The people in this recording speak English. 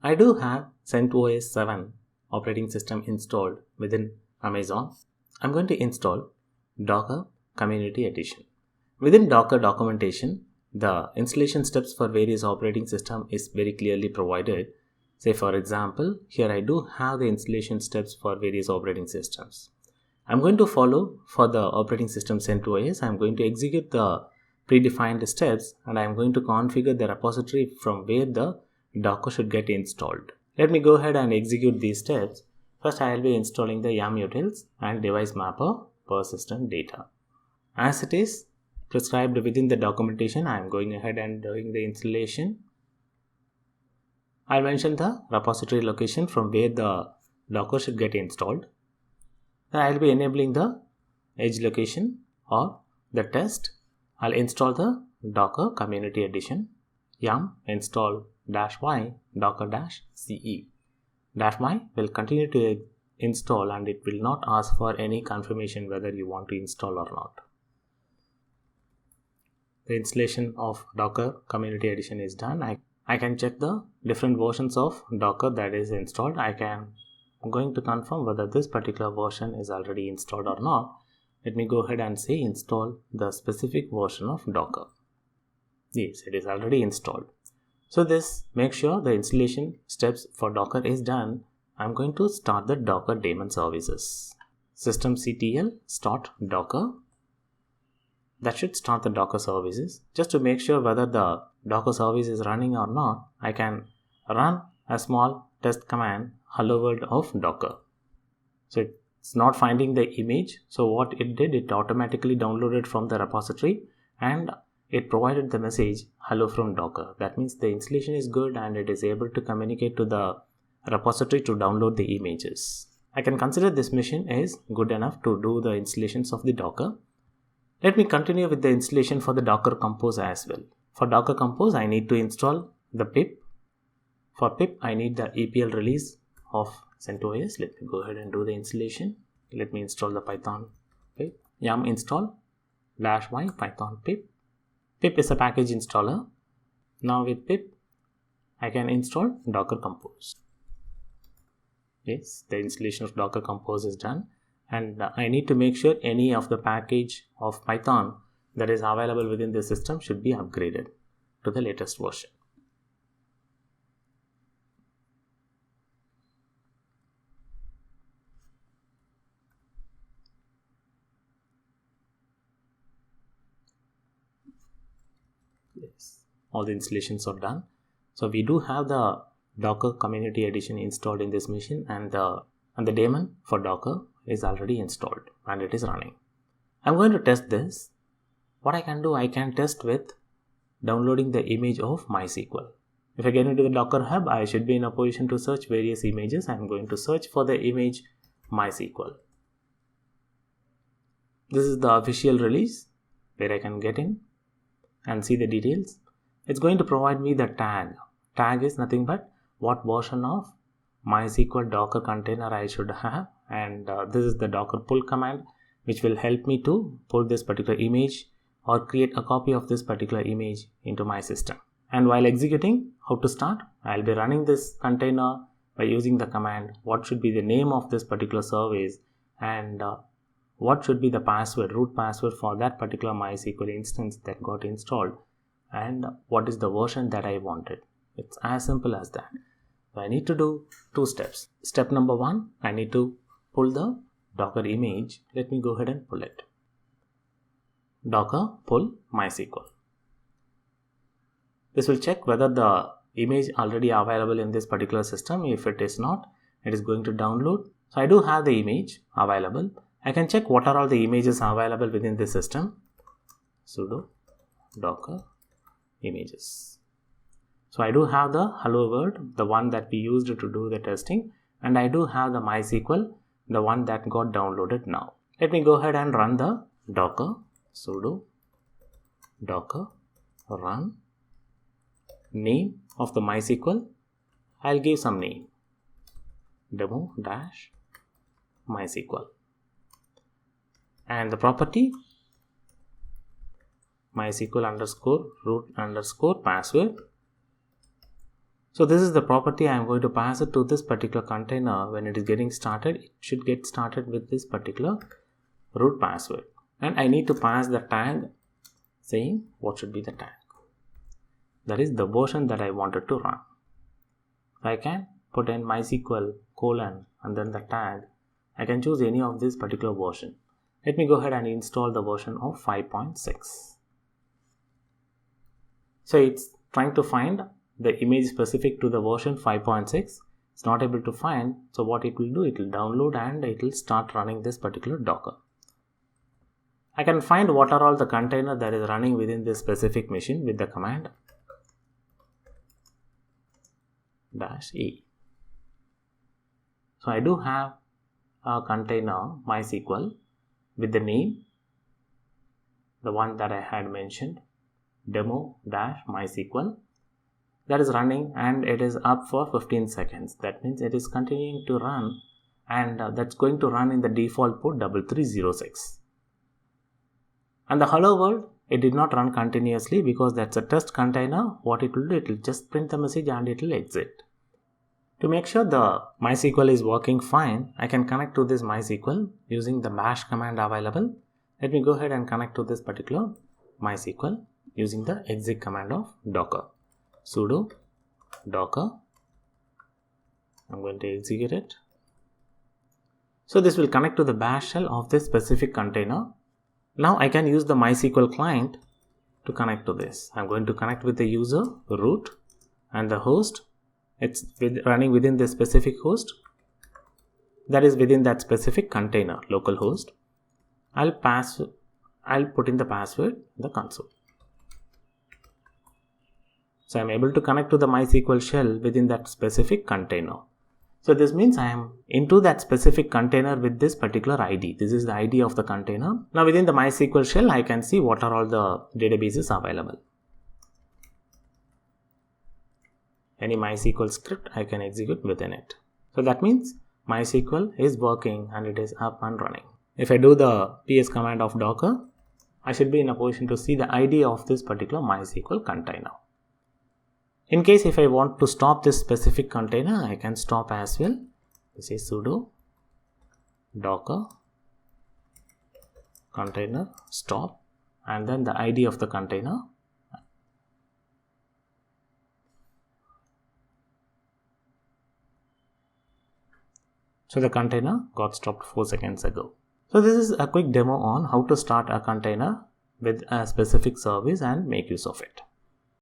I do have CentOS 7 operating system installed within Amazon. I'm going to install Docker Community Edition. Within Docker documentation, the installation steps for various operating system is very clearly provided. Say for example, here I do have the installation steps for various operating systems. I'm going to follow for the operating system CentOS. I'm going to execute the predefined steps and I'm going to configure the repository from where the Docker should get installed. Let me go ahead and execute these steps. First, I will be installing the yum utils and device mapper persistent data. As it is prescribed within the documentation, I am going ahead and doing the installation. I'll mention the repository location from where the Docker should get installed. Then I'll be enabling the edge location or the test. I'll install the Docker Community Edition. Yum install -y docker -ce. -y will continue to install and it will not ask for any confirmation whether you want to install or not. The installation of Docker Community Edition is done. I can check the different versions of Docker that is installed. I'm going to confirm whether this particular version is already installed or not. Let me go ahead and say install the specific version of Docker. Yes, it is already installed. So this makes sure the installation steps for Docker is done. I'm going to start the Docker daemon services. systemctl start Docker. That should start the Docker services. Just to make sure whether the Docker service is running or not, I can run a small test command hello world of Docker. So it's not finding the image. So what it did, it automatically downloaded from the repository and it provided the message hello from Docker. That means the installation is good and it is able to communicate to the repository to download the images. I can consider this mission is good enough to do the installations of the Docker. Let me continue with the installation for the Docker Compose as well. For Docker Compose, I need to install the pip. For pip, I need the EPL release of CentOS. Let me go ahead and do the installation. Let me install the Python pip. Yum install -y python pip. Pip is a package installer. Now with pip, I can install Docker Compose. Yes, the installation of Docker Compose is done. And I need to make sure any of the package of Python that is available within the system should be upgraded to the latest version. Yes, all the installations are done. So we do have the Docker Community Edition installed in this machine and the daemon for Docker is already installed and it is running. I'm going to test this. What I can do, I can test with downloading the image of MySQL. If I get into the Docker Hub, I should be in a position to search various images. I'm going to search for the image MySQL. This is the official release where I can get in and see the details. It's going to provide me the tag. Tag is nothing but what version of MySQL Docker container I should have, and this is the Docker pull command which will help me to pull this particular image or create a copy of this particular image into my system. And while executing, how to start? I'll be running this container by using the command what should be the name of this particular service and what should be the password, root password for that particular MySQL instance that got installed and what is the version that I wanted. It's as simple as that. So I need to do two steps. Step number 1, I need to pull the Docker image. Let me go ahead and pull it. Docker pull MySQL. This will check whether the image already available in this particular system. If it is not, it is going to download. So I do have the image available. I can check what are all the images available within this system. Sudo Docker images. So I do have the hello world, the one that we used to do the testing, and I do have the MySQL, the one that got downloaded now. Let me go ahead and run the Docker, sudo Docker run. Name of the MySQL, I'll give some name, demo-MySQL, and the property MySQL _root_password. So this is the property I am going to pass it to this particular container. When it is getting started, it should get started with this particular root password. And I need to pass the tag saying what should be the tag. That is the version that I wanted to run. I can put in MySQL : and then the tag. I can choose any of this particular version. Let me go ahead and install the version of 5.6. So it's trying to find the image specific to the version 5.6. It's not able to find. So what it will do, it will download and it will start running this particular Docker. I can find what are all the container that is running within this specific machine with the command -e. So I do have a container MySQL with the name, the one that I had mentioned, demo-mysql, that is running and it is up for 15 seconds. That means it is continuing to run, and that's going to run in the default port 3306. And the hello world, it did not run continuously because that's a test container. What it will do, it will just print the message and it will exit. To make sure the MySQL is working fine, I can connect to this MySQL using the bash command available. Let me go ahead and connect to this particular MySQL using the exec command of Docker. Sudo docker. I'm going to execute it. So this will connect to the bash shell of this specific container. Now I can use the MySQL client to connect to this. I'm going to connect with the user, root, and the host. It's running within the specific host that is within that specific container, localhost. I'll put in the password in the console. So I'm able to connect to the MySQL shell within that specific container. So this means I am into that specific container with this particular ID. This is the ID of the container. Now within the MySQL shell, I can see what are all the databases available. Any MySQL script I can execute within it. So that means MySQL is working and it is up and running. If I do the ps command of Docker, I should be in a position to see the ID of this particular MySQL container. In case if I want to stop this specific container, I can stop as well. This is sudo docker container stop and then the ID of the container. So the container got stopped 4 seconds ago. So this is a quick demo on how to start a container with a specific service and make use of it.